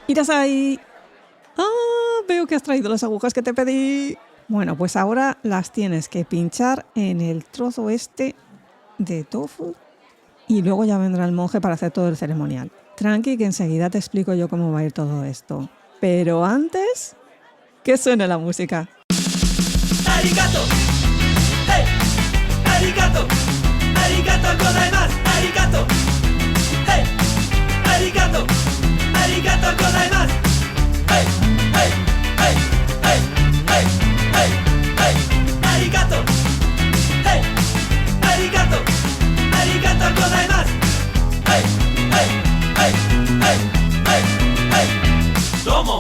¡Irasai! ¡Ah! Veo que has traído las agujas que te pedí. Bueno, pues ahora las tienes que pinchar en el trozo este de tofu y luego ya vendrá el monje para hacer todo el ceremonial. Tranqui, que enseguida te explico yo cómo va a ir todo esto. Pero antes, que suene la música. ¡Arigato! ¡Hey! ¡Arigato! ¡Arigato gozaimasu! ¡Arigato! ¡Hey! ¡Arigato! ¡Arigato gozaimasu! ¡Hey! ¡Hey! ¡Hey! ¡Hey! ¡Hey! ¡Hey! ¡Hey! ¡Arigato! ¡Hey! ¡Arigato! ¡Arigato gozaimasu! ¡Hey! ¡Hey! ¡Hey! ¡Hey! ¡Hey! ¡Hey! ¡Tomo!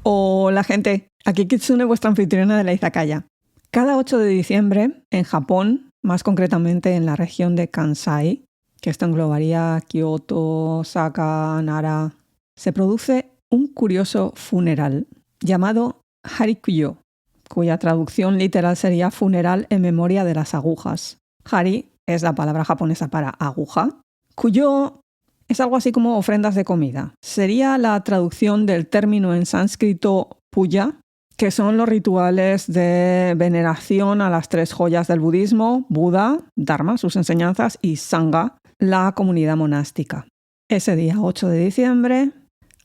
Hola gente, aquí Kitsune, vuestra anfitriona de la Izakaya. Cada 8 de diciembre, en Japón, más concretamente en la región de Kansai, que esto englobaría Kioto, Osaka, Nara, se produce un curioso funeral llamado Hari-Kuyo, cuya traducción literal sería funeral en memoria de las agujas. Hari es la palabra japonesa para aguja. Kuyo es algo así como ofrendas de comida. Sería la traducción del término en sánscrito puya, que son los rituales de veneración a las 3 joyas del budismo: Buda, Dharma, sus enseñanzas, y Sangha, la comunidad monástica. Ese día 8 de diciembre,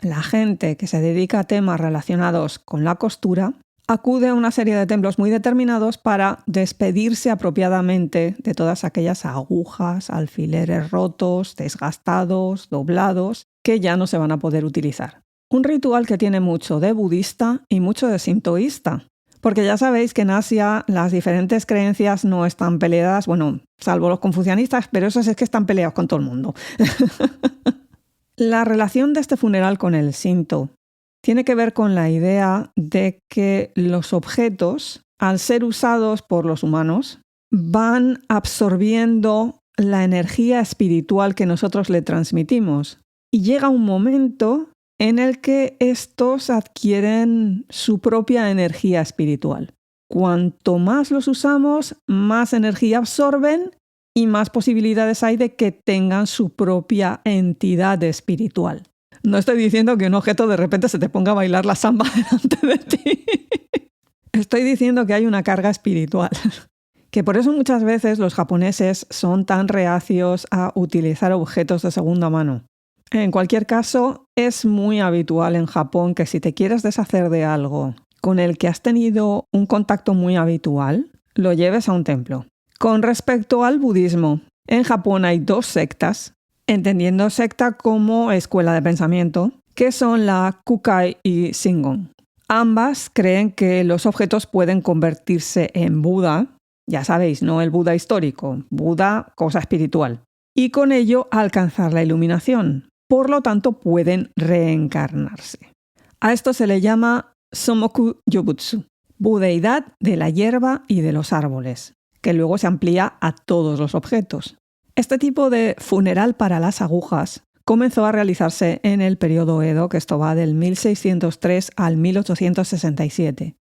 la gente que se dedica a temas relacionados con la costura acude a una serie de templos muy determinados para despedirse apropiadamente de todas aquellas agujas, alfileres rotos, desgastados, doblados, que ya no se van a poder utilizar. Un ritual que tiene mucho de budista y mucho de sintoísta, porque ya sabéis que en Asia las diferentes creencias no están peleadas, bueno, salvo los confucianistas, pero esos es que están peleados con todo el mundo. La relación de este funeral con el Shinto tiene que ver con la idea de que los objetos, al ser usados por los humanos, van absorbiendo la energía espiritual que nosotros le transmitimos. Y llega un momento en el que estos adquieren su propia energía espiritual. Cuanto más los usamos, más energía absorben y más posibilidades hay de que tengan su propia entidad espiritual. No estoy diciendo que un objeto de repente se te ponga a bailar la samba delante de ti. Estoy diciendo que hay una carga espiritual. Que por eso muchas veces los japoneses son tan reacios a utilizar objetos de segunda mano. En cualquier caso, es muy habitual en Japón que si te quieres deshacer de algo con el que has tenido un contacto muy habitual, lo lleves a un templo. Con respecto al budismo, en Japón hay 2 sectas, entendiendo secta como escuela de pensamiento, que son la Kukai y Shingon. Ambas creen que los objetos pueden convertirse en Buda, ya sabéis, no el Buda histórico, Buda, cosa espiritual, y con ello alcanzar la iluminación. Por lo tanto, pueden reencarnarse. A esto se le llama Somoku Yobutsu, budeidad de la hierba y de los árboles, que luego se amplía a todos los objetos. Este tipo de funeral para las agujas comenzó a realizarse en el periodo Edo, que esto va del 1603 al 1867.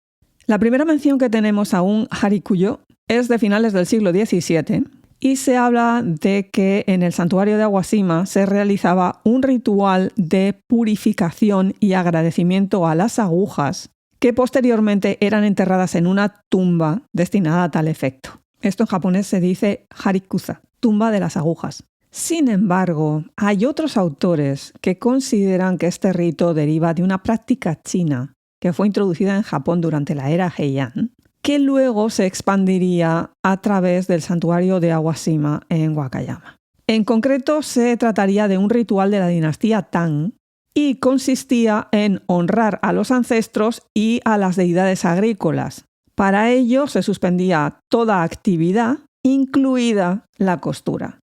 La primera mención que tenemos a un Hari-Kuyo es de finales del siglo XVII y se habla de que en el santuario de Awashima se realizaba un ritual de purificación y agradecimiento a las agujas que posteriormente eran enterradas en una tumba destinada a tal efecto. Esto en japonés se dice Harikusa, tumba de las agujas. Sin embargo, hay otros autores que consideran que este rito deriva de una práctica china que fue introducida en Japón durante la era Heian, que luego se expandiría a través del santuario de Awashima en Wakayama. En concreto, se trataría de un ritual de la dinastía Tang y consistía en honrar a los ancestros y a las deidades agrícolas. Para ello se suspendía toda actividad, incluida la costura.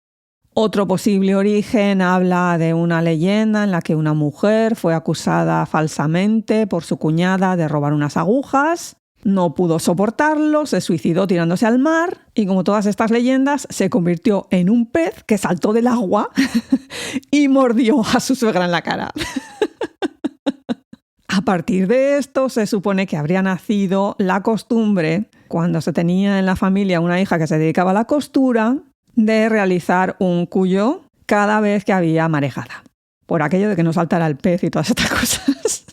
Otro posible origen habla de una leyenda en la que una mujer fue acusada falsamente por su cuñada de robar unas agujas, no pudo soportarlo, se suicidó tirándose al mar y, como todas estas leyendas, se convirtió en un pez que saltó del agua y mordió a su suegra en la cara. A partir de esto se supone que habría nacido la costumbre, cuando se tenía en la familia una hija que se dedicaba a la costura, de realizar un kuyo cada vez que había marejada, por aquello de que no saltara el pez y todas estas cosas.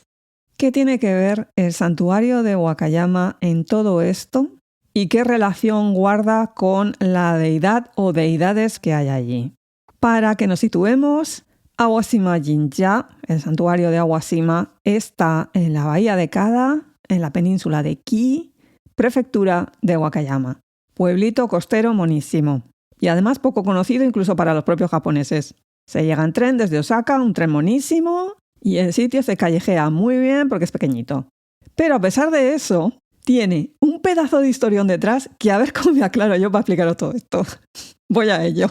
¿Qué tiene que ver el santuario de Wakayama en todo esto? ¿Y qué relación guarda con la deidad o deidades que hay allí? Para que nos situemos, Awashima Jinja, el santuario de Awashima, está en la bahía de Kada, en la península de Ki, prefectura de Wakayama. Pueblito costero monísimo. Y además poco conocido incluso para los propios japoneses. Se llega en tren desde Osaka, un tren monísimo, y el sitio se callejea muy bien porque es pequeñito. Pero a pesar de eso, tiene un pedazo de historión detrás que a ver cómo me aclaro yo para explicaros todo esto. Voy a ello.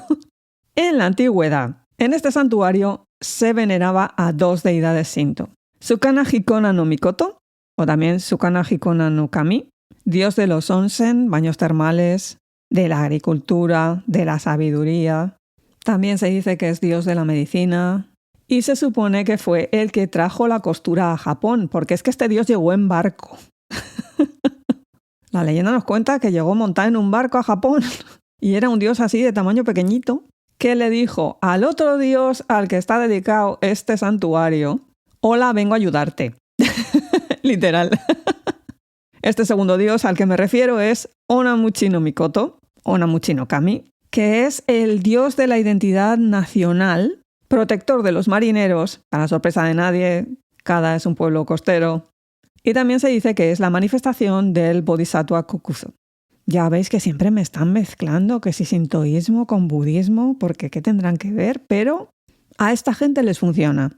En la antigüedad, en este santuario se veneraba a dos deidades Shinto. Sukana Hikona no Mikoto, o también Sukana Hikona no Kami, dios de los onsen, baños termales, de la agricultura, de la sabiduría. También se dice que es dios de la medicina. Y se supone que fue el que trajo la costura a Japón, porque es que este dios llegó en barco. La leyenda nos cuenta que llegó montado en un barco a Japón y era un dios así de tamaño pequeñito que le dijo al otro dios al que está dedicado este santuario: hola, vengo a ayudarte. Literal. Este segundo dios al que me refiero es Onamuchi no Mikoto, Onamuchi no Kami, que es el dios de la identidad nacional, protector de los marineros, para sorpresa de nadie. Kada es un pueblo costero. Y también se dice que es la manifestación del Bodhisattva Kokuso. Ya veis que siempre me están mezclando que si sintoísmo con budismo, porque ¿qué tendrán que ver? Pero a esta gente les funciona.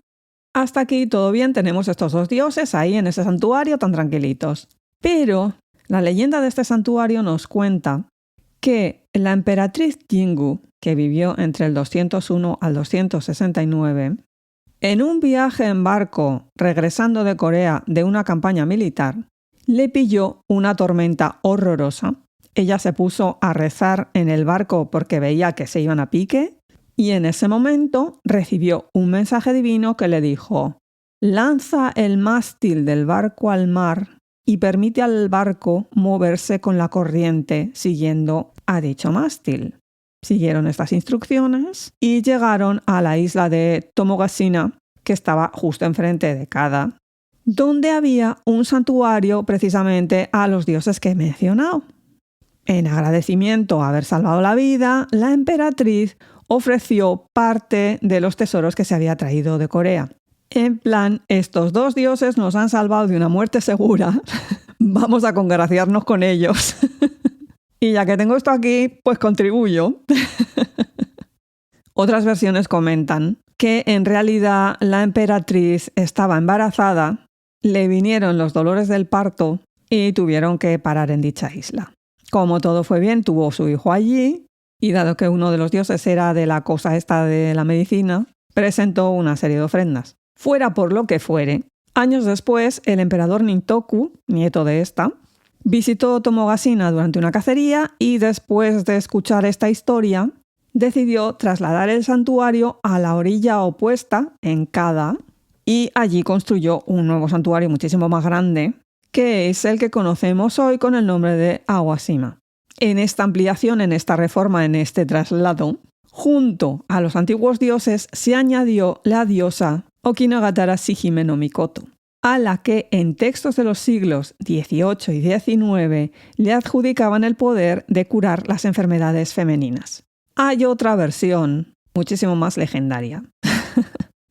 Hasta aquí todo bien, tenemos estos dos dioses ahí en ese santuario tan tranquilitos. Pero la leyenda de este santuario nos cuenta que la emperatriz Jingu, que vivió entre el 201 al 269, en un viaje en barco regresando de Corea de una campaña militar, le pilló una tormenta horrorosa. Ella se puso a rezar en el barco porque veía que se iban a pique y en ese momento recibió un mensaje divino que le dijo: lanza el mástil del barco al mar y permite al barco moverse con la corriente siguiendo a dicho mástil. Siguieron estas instrucciones y llegaron a la isla de Tomogashina, que estaba justo enfrente de Kada, donde había un santuario precisamente a los dioses que he mencionado. En agradecimiento a haber salvado la vida, la emperatriz ofreció parte de los tesoros que se había traído de Corea. En plan, estos dos dioses nos han salvado de una muerte segura, vamos a congraciarnos con ellos. Y ya que tengo esto aquí, pues contribuyo. Otras versiones comentan que en realidad la emperatriz estaba embarazada, le vinieron los dolores del parto y tuvieron que parar en dicha isla. Como todo fue bien, tuvo su hijo allí y dado que uno de los dioses era de la cosa esta de la medicina, presentó una serie de ofrendas. Fuera por lo que fuere, años después el emperador Nintoku, nieto de esta, visitó Tomogashina durante una cacería y después de escuchar esta historia, decidió trasladar el santuario a la orilla opuesta, en Kada, y allí construyó un nuevo santuario muchísimo más grande, que es el que conocemos hoy con el nombre de Awashima. En esta ampliación, en esta reforma, en este traslado, junto a los antiguos dioses se añadió la diosa Okinagatara Shihime no Mikoto, a la que en textos de los siglos XVIII y XIX le adjudicaban el poder de curar las enfermedades femeninas. Hay otra versión, muchísimo más legendaria,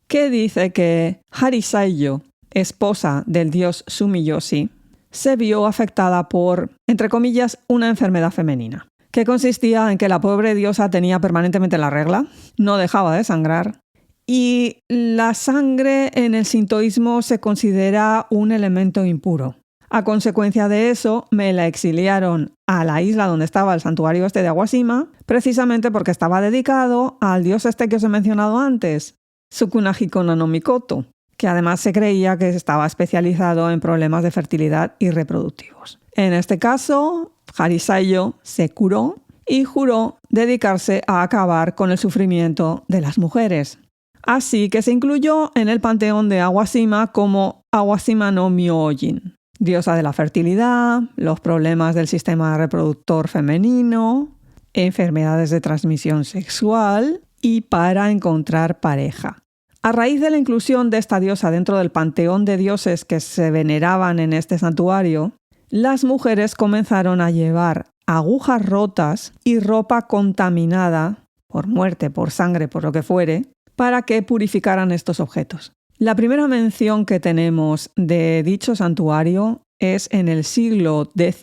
que dice que Harisaiyo, esposa del dios Sumiyoshi, se vio afectada por, entre comillas, una enfermedad femenina, que consistía en que la pobre diosa tenía permanentemente la regla, no dejaba de sangrar, y la sangre en el sintoísmo se considera un elemento impuro. A consecuencia de eso, me la exiliaron a la isla donde estaba el santuario este de Awashima, precisamente porque estaba dedicado al dios este que os he mencionado antes, Sukuna Hikona no Mikoto, que además se creía que estaba especializado en problemas de fertilidad y reproductivos. En este caso, Harisaiyo se curó y juró dedicarse a acabar con el sufrimiento de las mujeres. Así que se incluyó en el panteón de Awashima como Awashima no Myojin, diosa de la fertilidad, los problemas del sistema reproductor femenino, enfermedades de transmisión sexual y para encontrar pareja. A raíz de la inclusión de esta diosa dentro del panteón de dioses que se veneraban en este santuario, las mujeres comenzaron a llevar agujas rotas y ropa contaminada, por muerte, por sangre, por lo que fuere, para que purificaran estos objetos. La primera mención que tenemos de dicho santuario es en el siglo X,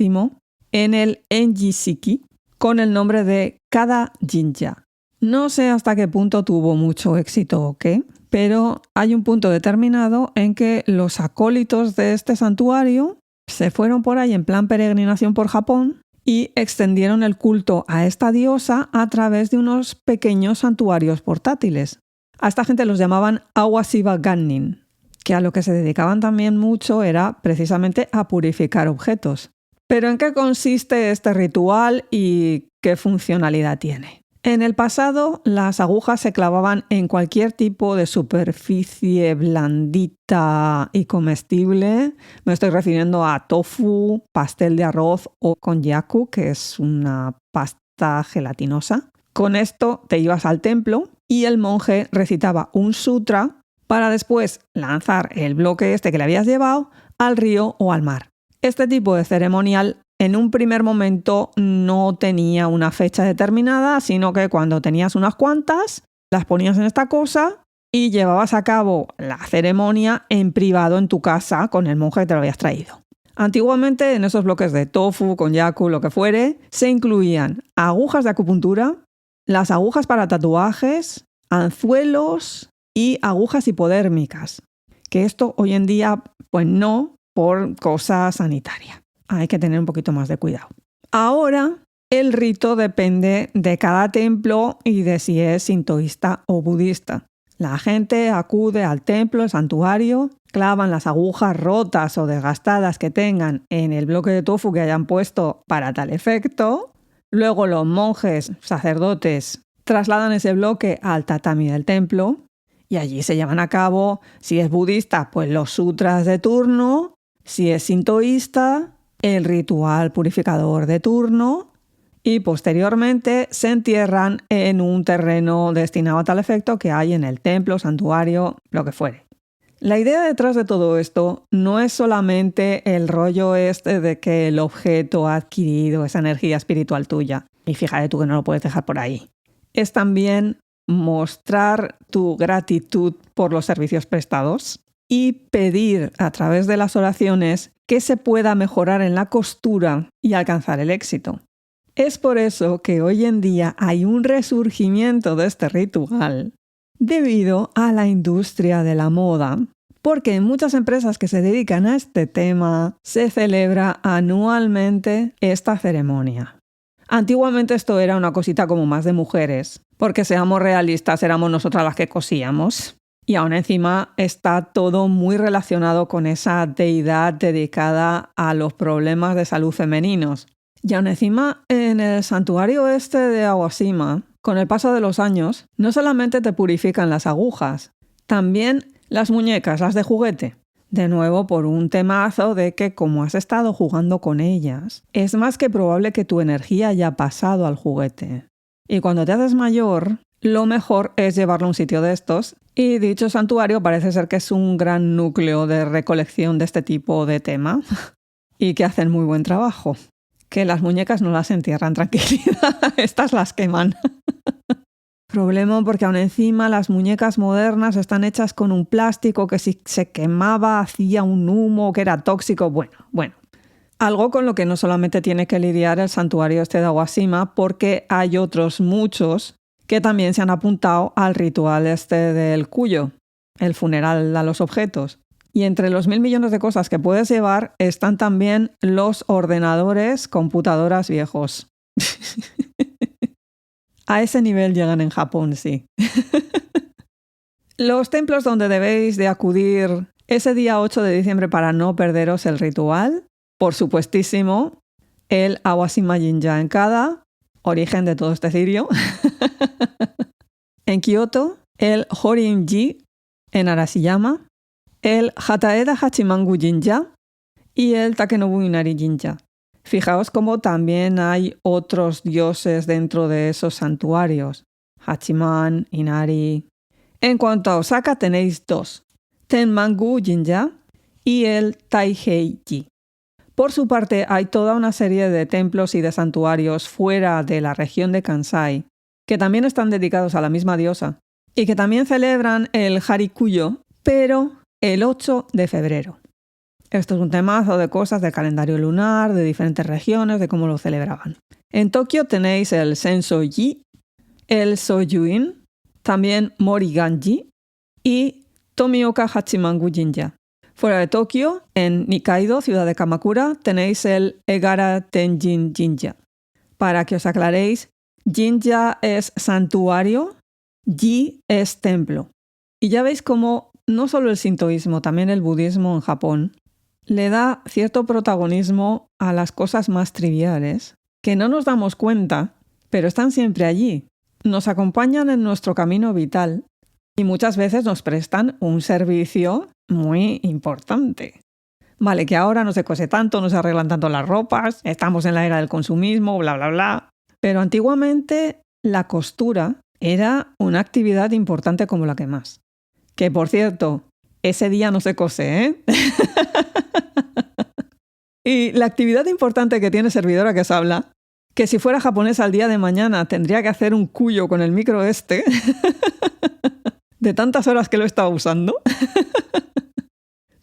en el Enji-shiki, con el nombre de Kada Jinja. No sé hasta qué punto tuvo mucho éxito o qué, pero hay un punto determinado en que los acólitos de este santuario se fueron por ahí en plan peregrinación por Japón y extendieron el culto a esta diosa a través de unos pequeños santuarios portátiles. A esta gente los llamaban Awasiba Gannin, que a lo que se dedicaban también mucho era precisamente a purificar objetos. ¿Pero en qué consiste este ritual y qué funcionalidad tiene? En el pasado, las agujas se clavaban en cualquier tipo de superficie blandita y comestible. Me estoy refiriendo a tofu, pastel de arroz o konjaku, que es una pasta gelatinosa. Con esto te ibas al templo y el monje recitaba un sutra para después lanzar el bloque este que le habías llevado al río o al mar. Este tipo de ceremonial en un primer momento no tenía una fecha determinada, sino que cuando tenías unas cuantas, las ponías en esta cosa y llevabas a cabo la ceremonia en privado en tu casa con el monje que te lo habías traído. Antiguamente en esos bloques de tofu, konjaku, lo que fuere, se incluían agujas de acupuntura, las agujas para tatuajes, anzuelos y agujas hipodérmicas. Que esto hoy en día, pues no, por cosa sanitaria. Hay que tener un poquito más de cuidado. Ahora, el rito depende de cada templo y de si es sintoísta o budista. La gente acude al templo, al santuario, clavan las agujas rotas o desgastadas que tengan en el bloque de tofu que hayan puesto para tal efecto. Luego los monjes, sacerdotes, trasladan ese bloque al tatami del templo y allí se llevan a cabo, si es budista, pues los sutras de turno, si es sintoísta, el ritual purificador de turno y posteriormente se entierran en un terreno destinado a tal efecto que hay en el templo, santuario, lo que fuere. La idea detrás de todo esto no es solamente el rollo este de que el objeto ha adquirido esa energía espiritual tuya y fíjate tú que no lo puedes dejar por ahí. Es también mostrar tu gratitud por los servicios prestados y pedir a través de las oraciones que se pueda mejorar en la costura y alcanzar el éxito. Es por eso que hoy en día hay un resurgimiento de este ritual debido a la industria de la moda, porque en muchas empresas que se dedican a este tema se celebra anualmente esta ceremonia. Antiguamente esto era una cosita como más de mujeres, porque seamos realistas, éramos nosotras las que cosíamos. Y aún encima está todo muy relacionado con esa deidad dedicada a los problemas de salud femeninos. Y aún encima en el santuario este de Awashima, con el paso de los años, no solamente te purifican las agujas, también las muñecas, las de juguete. De nuevo por un temazo de que como has estado jugando con ellas, es más que probable que tu energía haya pasado al juguete. Y cuando te haces mayor, lo mejor es llevarlo a un sitio de estos. Y dicho santuario parece ser que es un gran núcleo de recolección de este tipo de tema y que hacen muy buen trabajo. Que las muñecas no las entierran, tranquilidad, estas las queman. Problema porque aún encima las muñecas modernas están hechas con un plástico que si se quemaba hacía un humo que era tóxico. Bueno. Algo con lo que no solamente tiene que lidiar el santuario este de Awashima, porque hay otros muchos que también se han apuntado al ritual este del cuyo, el funeral a los objetos. Y entre los 1.000 millones de cosas que puedes llevar están también los ordenadores, computadoras viejos. A ese nivel llegan en Japón, sí. Los templos donde debéis de acudir ese día 8 de diciembre para no perderos el ritual, por supuestísimo, el Awashima Jinja en Kada, origen de todo este cirio. En Kioto, el Horin-ji en Arashiyama, el Hataeda Hachimangu Jinja y el Takenobu Inari Jinja. Fijaos cómo también hay otros dioses dentro de esos santuarios. Hachiman, Inari. En cuanto a Osaka tenéis 2, Tenmangu Jinja y el Taihei-ji. Por su parte, hay toda una serie de templos y de santuarios fuera de la región de Kansai que también están dedicados a la misma diosa y que también celebran el Harikuyo, pero el 8 de febrero. Esto es un temazo de cosas del calendario lunar, de diferentes regiones, de cómo lo celebraban. En Tokio tenéis el Senso-ji, el Soyuin, también Moriganji y Tomioka Hachimangu Jinja. Fuera de Tokio, en Nikkaido, ciudad de Kamakura, tenéis el Egara Tenjin Jinja. Para que os aclaréis, Jinja es santuario, Ji es templo. Y ya veis cómo no solo el sintoísmo, también el budismo en Japón, le da cierto protagonismo a las cosas más triviales, que no nos damos cuenta, pero están siempre allí. Nos acompañan en nuestro camino vital y muchas veces nos prestan un servicio muy importante. Vale, que ahora no se cose tanto, no se arreglan tanto las ropas, estamos en la era del consumismo, bla, bla, bla. Pero antiguamente la costura era una actividad importante como la que más. Que, por cierto, ese día no se cose, ¿eh? Y la actividad importante que tiene servidora que os habla, que si fuera japonesa al día de mañana tendría que hacer un cuyo con el micro este, de tantas horas que lo he estado usando,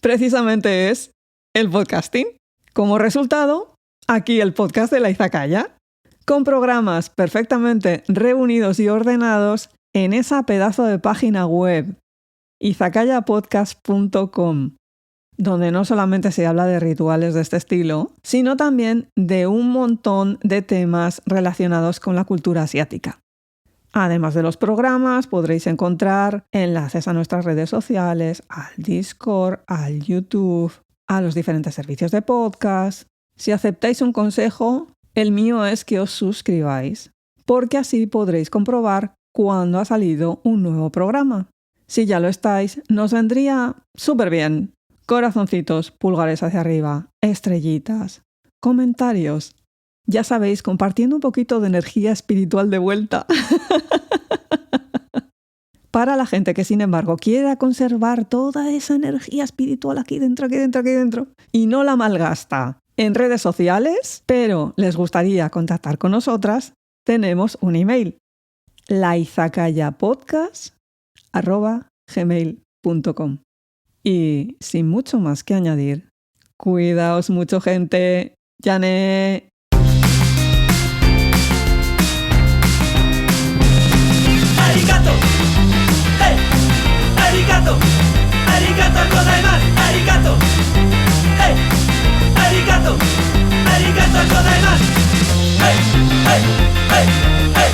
precisamente es el podcasting. Como resultado, aquí el podcast de la Izakaya, con programas perfectamente reunidos y ordenados en esa pedazo de página web, izakayapodcast.com, donde no solamente se habla de rituales de este estilo, sino también de un montón de temas relacionados con la cultura asiática. Además de los programas, podréis encontrar enlaces a nuestras redes sociales, al Discord, al YouTube, a los diferentes servicios de podcast. Si aceptáis un consejo, el mío es que os suscribáis, porque así podréis comprobar cuándo ha salido un nuevo programa. Si ya lo estáis, nos vendría súper bien. Corazoncitos, pulgares hacia arriba, estrellitas, comentarios. Ya sabéis, compartiendo un poquito de energía espiritual de vuelta. Para la gente que, sin embargo, quiera conservar toda esa energía espiritual aquí dentro, y no la malgasta en redes sociales, pero les gustaría contactar con nosotras, tenemos un email: laizakayapodcast@gmail.com. Y sin mucho más que añadir, cuidaos mucho, gente. ¡Yane! Arigato, hey, arigato, arigato gozaimasu, arigato, hey, arigato, arigato gozaimasu, hey, hey, hey, hey.